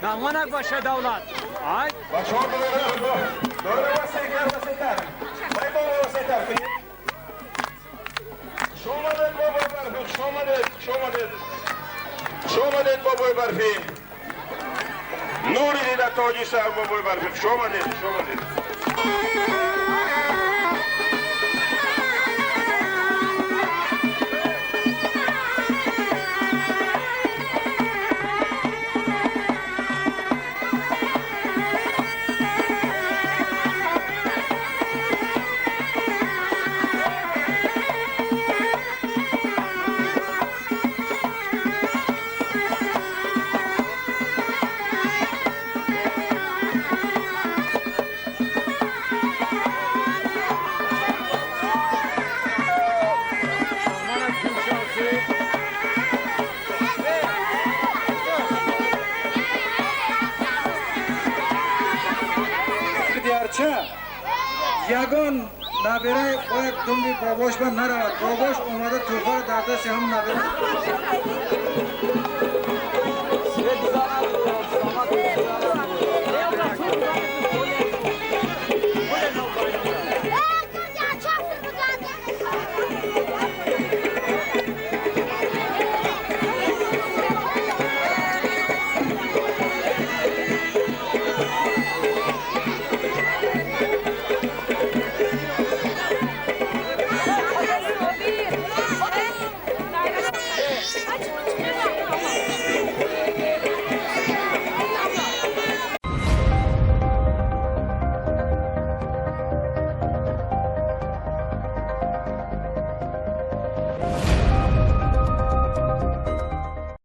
Namanak başa davlat. Ay. Bak şu orada doğru vasıklar. Baybo vasıklar. Şomadet baboy barfi. Şomadet baboy barfi. Nuri dida toji sahab baboy barfi. Şomadet. یگان نبیره باید دنبی باباش من نرود باباش اومده توفر در دست هم نبیره